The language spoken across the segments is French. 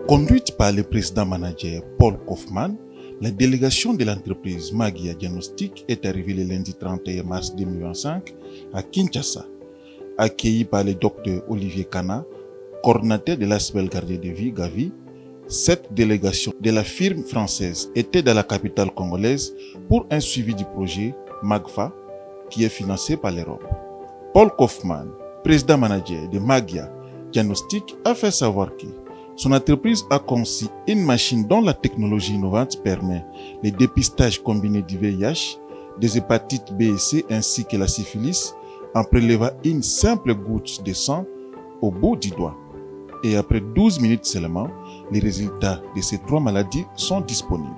Conduite par le président-manager Paul Kaufmann, la délégation de l'entreprise Magia Diagnostic est arrivée le lundi 31 mars 2025 à Kinshasa. Accueillie par le docteur Olivier Kana, coordinateur de l'ASBEL Gardien de Vie, Gavi, cette délégation de la firme française était dans la capitale congolaise pour un suivi du projet MAGFA qui est financé par l'Europe. Paul Kaufmann, président-manager de Magia Diagnostic, a fait savoir que son entreprise a conçu une machine dont la technologie innovante permet le dépistage combiné du VIH, des hépatites B et C ainsi que la syphilis en prélevant une simple goutte de sang au bout du doigt. Et après 12 minutes seulement, les résultats de ces 3 maladies sont disponibles.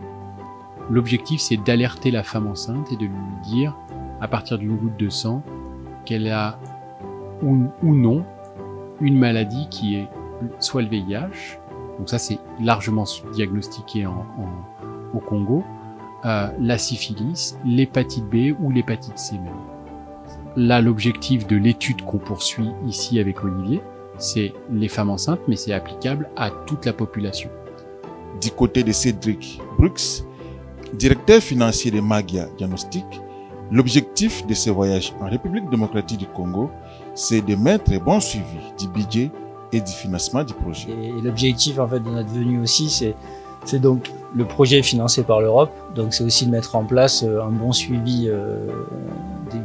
L'objectif, c'est d'alerter la femme enceinte et de lui dire, à partir d'une goutte de sang, qu'elle a ou non une maladie qui est soit le VIH, donc ça c'est largement diagnostiqué au Congo, la syphilis, l'hépatite B ou l'hépatite C même. Là, l'objectif de l'étude qu'on poursuit ici avec Olivier, c'est les femmes enceintes, mais c'est applicable à toute la population. Du côté de Cédric Brooks, directeur financier de Magia Diagnostic, l'objectif de ce voyage en République démocratique du Congo, c'est de mettre un bon suivi du budget et du financement du projet. Et l'objectif en fait de notre venue aussi, c'est donc le projet financé par l'Europe, donc c'est aussi de mettre en place un bon suivi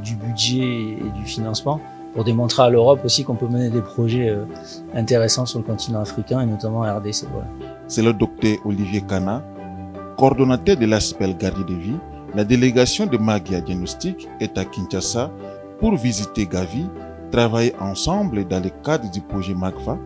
du budget et du financement pour démontrer à l'Europe aussi qu'on peut mener des projets intéressants sur le continent africain et notamment en RDC. Voilà. C'est le docteur Olivier Kana, coordonnateur de l'ASBEL Gardien de Vie. La délégation de Magia Diagnostic est à Kinshasa pour visiter Gavi, travailler ensemble dans le cadre du projet MAGFA,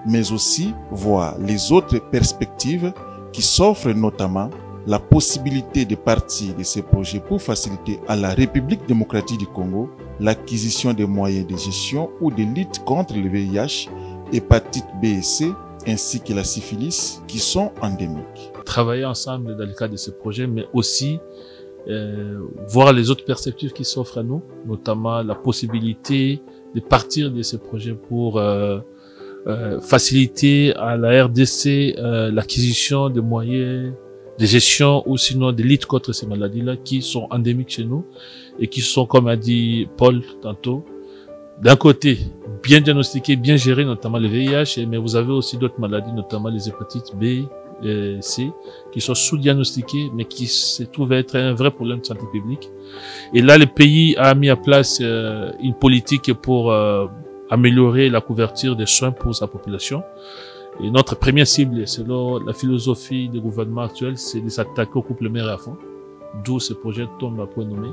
mais aussi voir les autres perspectives qui s'offrent, notamment la possibilité de partir de ces projets pour faciliter à la République démocratique du Congo l'acquisition des moyens de gestion ou de lutte contre le VIH, hépatite B et C, ainsi que la syphilis qui sont endémiques. Travailler ensemble dans le cadre de ce projet, mais aussi voir les autres perspectives qui s'offrent à nous, notamment la possibilité de partir de ce projet pour faciliter à la RDC l'acquisition de moyens de gestion ou sinon de lutte contre ces maladies-là qui sont endémiques chez nous et qui sont, comme a dit Paul tantôt, d'un côté bien diagnostiquées, bien gérées, notamment le VIH, mais vous avez aussi d'autres maladies, notamment les hépatites B et C, qui sont sous-diagnostiquées, mais qui se trouvent être un vrai problème de santé publique. Et là, le pays a mis en place une politique pour améliorer la couverture des soins pour sa population. Et notre première cible, selon la philosophie du gouvernement actuel, c'est de s'attaquer aux couples mère et enfants, d'où ce projet tombe à point nommé.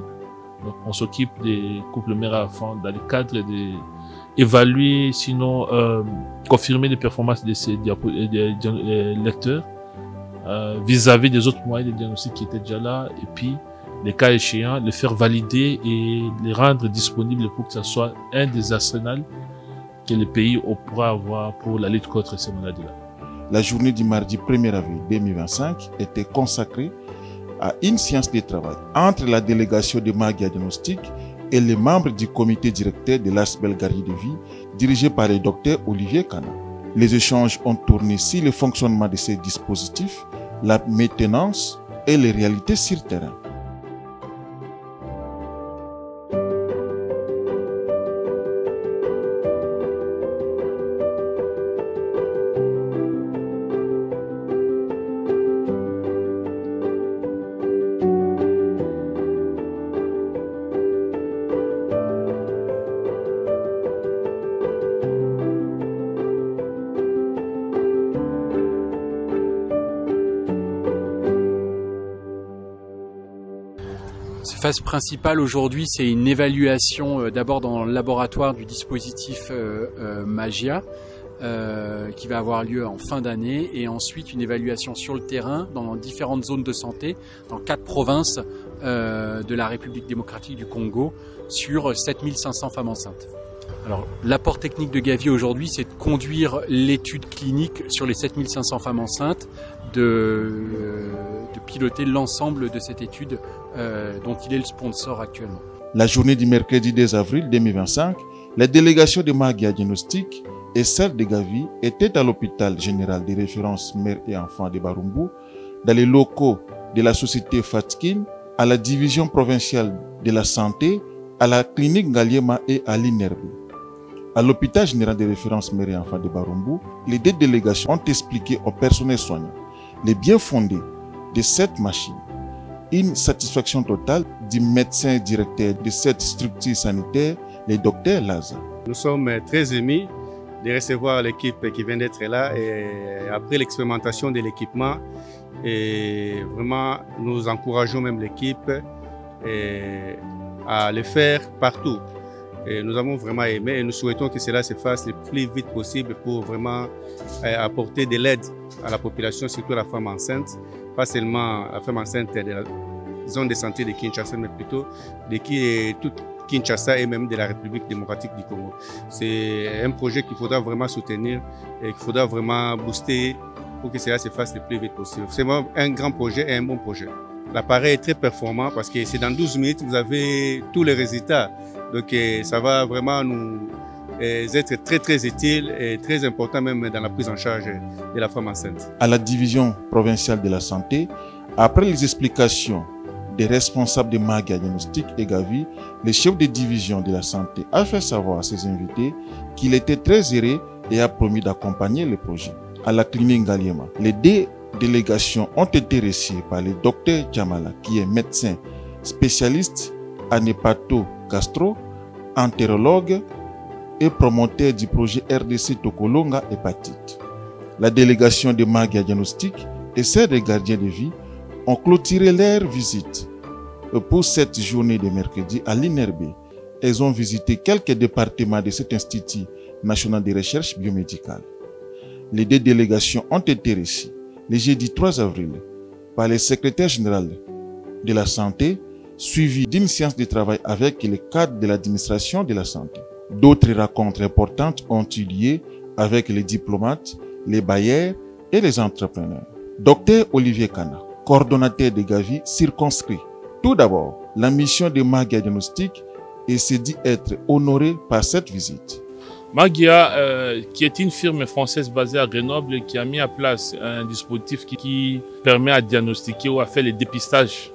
Donc, on s'occupe des couples mère et enfants dans le cadre d'évaluer, sinon confirmer les performances de ces lecteurs vis-à-vis des autres moyens de diagnostic qui étaient déjà là, et puis, les cas échéants, les faire valider et les rendre disponibles pour que ce soit un des arsenals que le pays pourra avoir pour la lutte contre ces maladies-là. La journée du mardi 1er avril 2025 était consacrée à une séance de travail entre la délégation de Magia Diagnostic et les membres du comité directeur de l'ASBEL Gardien de Vie, dirigé par le docteur Olivier Kana. Les échanges ont tourné sur le fonctionnement de ces dispositifs, la maintenance et les réalités sur terrain. Cette phase principale aujourd'hui, c'est une évaluation d'abord dans le laboratoire du dispositif Magia qui va avoir lieu en fin d'année, et ensuite une évaluation sur le terrain dans différentes zones de santé dans 4 provinces de la République démocratique du Congo sur 7500 femmes enceintes. Alors, l'apport technique de Gavi aujourd'hui, c'est de conduire l'étude clinique sur les 7500 femmes enceintes, de piloter l'ensemble de cette étude dont il est le sponsor actuellement. La journée du mercredi 2 avril 2025, la délégation de Magia Diagnostic et celle de Gavi étaient à l'hôpital général de référence mère et enfants de Barumbu, dans les locaux de la société Fatkin, à la division provinciale de la santé, à la clinique Ngaliema et à l'INERB. À l'hôpital général de référence mère et enfants de Barumbu, les deux délégations ont expliqué au personnel soignant les biens fondés de cette machine. Une satisfaction totale du médecin directeur de cette structure sanitaire, le docteur Lazare. Nous sommes très émus de recevoir l'équipe qui vient d'être là et après l'expérimentation de l'équipement, et vraiment nous encourageons même l'équipe à le faire partout. Et nous avons vraiment aimé et nous souhaitons que cela se fasse le plus vite possible pour vraiment apporter de l'aide à la population, surtout à la femme enceinte, pas seulement la femme enceinte de la zone de santé de Kinshasa, mais plutôt de toute Kinshasa et même de la République démocratique du Congo. C'est un projet qu'il faudra vraiment soutenir et qu'il faudra vraiment booster pour que cela se fasse le plus vite possible. C'est vraiment un grand projet et un bon projet. L'appareil est très performant parce que c'est dans 12 minutes, vous avez tous les résultats. Donc ça va vraiment nous être très très utile et très important même dans la prise en charge de la femme enceinte. À la division provinciale de la santé, après les explications des responsables de Magia Diagnostic et Gavi, le chef de division de la santé a fait savoir à ses invités qu'il était très heureux et a promis d'accompagner le projet. À la clinique Ngaliema, les deux délégations ont été reçues par le docteur Djamala, qui est médecin spécialiste en hépato-gastro, entérologue et promoteur du projet RDC Tokolonga Hépatite. La délégation de Magia Diagnostic et celle des gardiens de vie ont clôturé leur visite. Pour cette journée de mercredi à l'INERB, elles ont visité quelques départements de cet Institut national de recherche biomédicale. Les deux délégations ont été reçues le jeudi 3 avril par le secrétaire général de la santé, suivi d'une séance de travail avec le cadre de l'administration de la santé. D'autres rencontres importantes ont eu lieu avec les diplomates, les bailleurs et les entrepreneurs. Docteur Olivier Kana, coordonnateur de Gavi, circonscrit tout d'abord la mission de Magia Diagnostic et se dit être honoré par cette visite. Magia, qui est une firme française basée à Grenoble, qui a mis en place un dispositif qui permet à diagnostiquer ou à faire le dépistage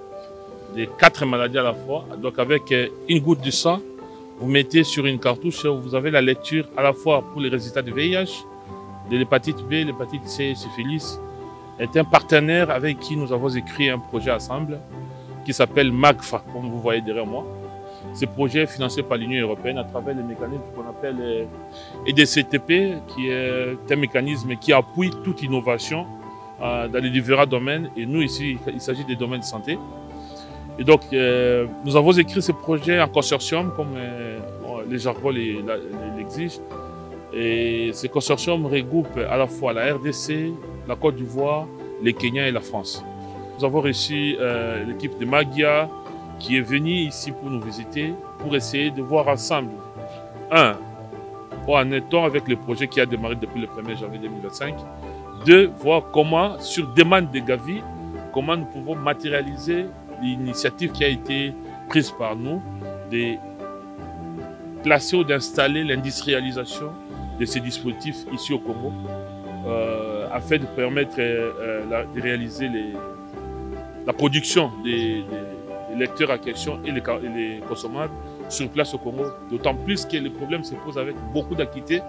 de 4 maladies à la fois. Donc avec une goutte de sang, vous mettez sur une cartouche, vous avez la lecture à la fois pour les résultats du VIH, de l'hépatite B, l'hépatite C, syphilis. Est un partenaire avec qui nous avons écrit un projet ensemble qui s'appelle MAGFA, comme vous voyez derrière moi. Ce projet est financé par l'Union européenne à travers le mécanisme qu'on appelle EDCTP, qui est un mécanisme qui appuie toute innovation dans les différents domaines. Et nous, ici, il s'agit des domaines de santé. Et donc, nous avons écrit ce projet en consortium, comme les jargons l'exigent. Et ce consortium regroupe à la fois la RDC, la Côte d'Ivoire, le Kenya et la France. Nous avons reçu l'équipe de Magia qui est venue ici pour nous visiter, pour essayer de voir ensemble, où en est-on avec le projet qui a démarré depuis le 1er janvier 2025. 2, voir comment, sur demande de Gavi, comment nous pouvons matérialiser l'initiative qui a été prise par nous de placer ou d'installer l'industrialisation de ces dispositifs ici au Congo, afin de permettre de réaliser la production des lecteurs à question et les consommables sur place au Congo. D'autant plus que le problème se pose avec beaucoup d'acuité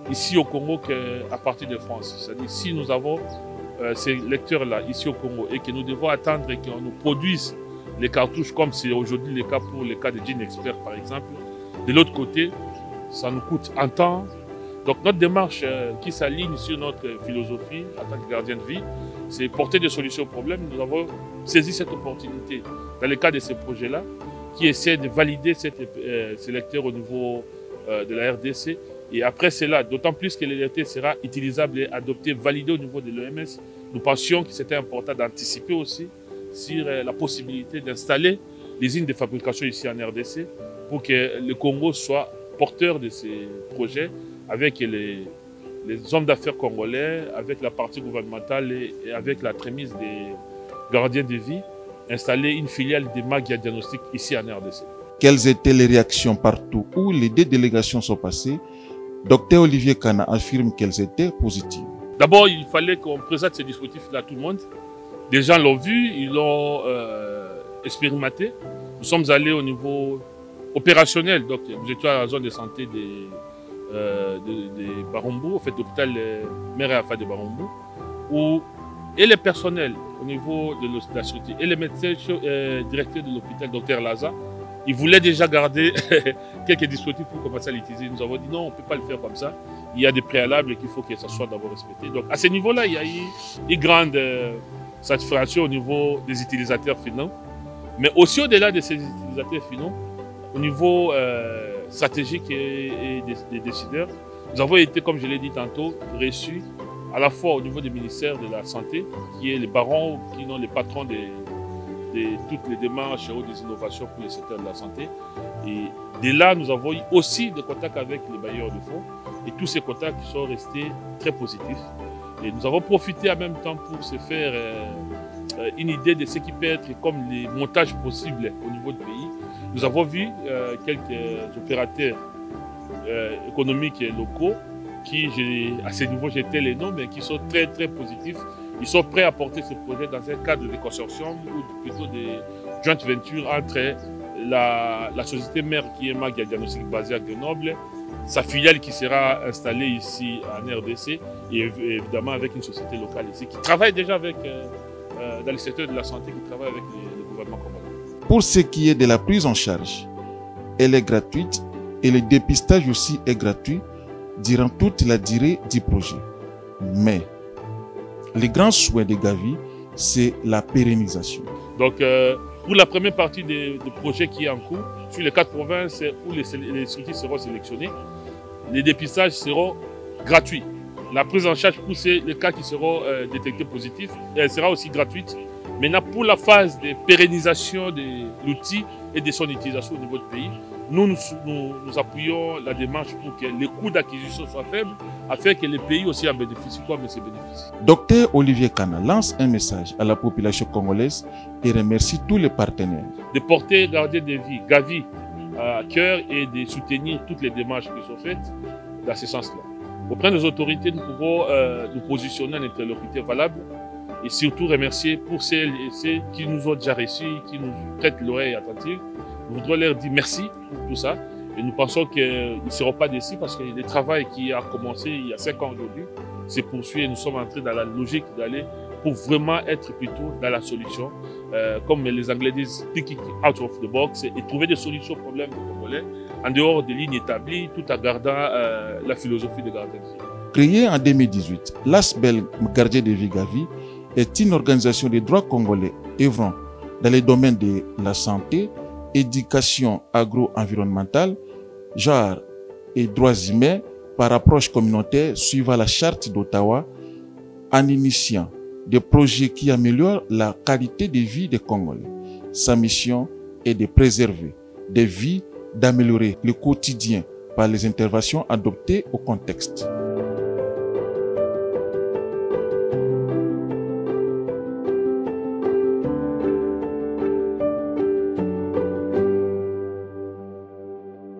ici au Congo qu'à partir de France. C'est-à-dire si nous avons ces lecteurs-là ici au Congo et que nous devons attendre qu'on nous produise les cartouches comme c'est aujourd'hui le cas pour le cas de Gene Expert par exemple, de l'autre côté, ça nous coûte un temps. Donc notre démarche qui s'aligne sur notre philosophie en tant que gardien de vie, c'est porter des solutions aux problèmes. Nous avons saisi cette opportunité dans le cadre de ces projets-là qui essaient de valider ces lecteurs au niveau de la RDC. Et après cela, d'autant plus que les lecteurs sera utilisable et adopté, validé au niveau de l'OMS, nous pensions que c'était important d'anticiper aussi sur la possibilité d'installer des usines de fabrication ici en RDC pour que le Congo soit porteur de ces projets avec les hommes d'affaires congolais, avec la partie gouvernementale et avec la trémise des gardiens de vie, installer une filiale de Magia Diagnostic ici en RDC. Quelles étaient les réactions partout où les deux délégations sont passées Dr Olivier Kana affirme qu'elles étaient positives. D'abord, il fallait qu'on présente ces dispositifs-là à tout le monde. Des gens l'ont vu, ils l'ont expérimenté. Nous sommes allés au niveau opérationnel. Donc, nous étions à la zone de santé des Barumbu, au fait, l'hôpital Mère et Afa de Barumbu, où et les personnels au niveau de la structure et les médecins directeurs de l'hôpital, Dr Laza, ils voulaient déjà garder quelques dispositifs pour commencer à l'utiliser. Nous avons dit non, on ne peut pas le faire comme ça. Il y a des préalables et qu'il faut que ça soit d'abord respecté. Donc à ce niveau-là, il y a eu une grande satisfaction au niveau des utilisateurs finaux. Mais aussi au-delà de ces utilisateurs finaux, au niveau stratégique et des décideurs, nous avons été, comme je l'ai dit tantôt, reçus à la fois au niveau du ministère de la Santé, qui est les barons, qui sont les patrons de toutes les démarches ou des innovations pour le secteur de la santé. Et de là, nous avons eu aussi des contacts avec les bailleurs de fonds et tous ces contacts sont restés très positifs. Et nous avons profité en même temps pour se faire une idée de ce qui peut être comme les montages possibles au niveau du pays. Nous avons vu quelques opérateurs économiques et locaux qui, à ce niveau, j'étais les noms, mais qui sont très très positifs. Ils sont prêts à porter ce projet dans un cadre de consortium ou plutôt de joint venture entre la société mère qui est Magia Diagnostic basée à Grenoble, sa filiale qui sera installée ici en RDC et évidemment avec une société locale ici qui travaille déjà avec, dans le secteur de la santé, qui travaille avec le gouvernement congolais. Pour ce qui est de la prise en charge, elle est gratuite et le dépistage aussi est gratuit durant toute la durée du projet. Mais le grand souhait de Gavi, c'est la pérennisation. Donc, pour la première partie du projet qui est en cours, sur les 4 provinces où les structures seront sélectionnées, les dépistages seront gratuits. La prise en charge pour les cas qui seront détectés positifs, elle sera aussi gratuite. Maintenant, pour la phase de pérennisation de l'outil et de son utilisation au niveau du pays, nous appuyons la démarche pour que les coûts d'acquisition soient faibles, afin que les pays aussi en bénéficient comme ces bénéfices. Dr Olivier Kana lance un message à la population congolaise et remercie tous les partenaires. De porter garder des vies, Gavi, à cœur et de soutenir toutes les démarches qui sont faites dans ce sens-là. Auprès des autorités, nous pouvons nous positionner en interlocuteur valable et surtout remercier pour celles et ceux qui nous ont déjà reçus, qui nous prêtent l'oreille attentive. Nous voudrons leur dire merci pour tout ça et nous pensons qu'ils ne seront pas déçus parce que le travail qui a commencé il y a 5 ans aujourd'hui se poursuit et nous sommes entrés dans la logique d'aller pour vraiment être plutôt dans la solution, comme les Anglais disent, thinking out of the box et trouver des solutions aux problèmes des Congolais en dehors des lignes établies tout en gardant la philosophie de gardien de vie. Créée en 2018, l'ASBEL Gardien de vie Gavi est une organisation des droits congolais œuvrant dans les domaines de la santé, éducation agro-environnementale, genre et droits humains par approche communautaire suivant la charte d'Ottawa en initiant des projets qui améliorent la qualité de vie des Congolais. Sa mission est de préserver des vies, d'améliorer le quotidien par les interventions adoptées au contexte.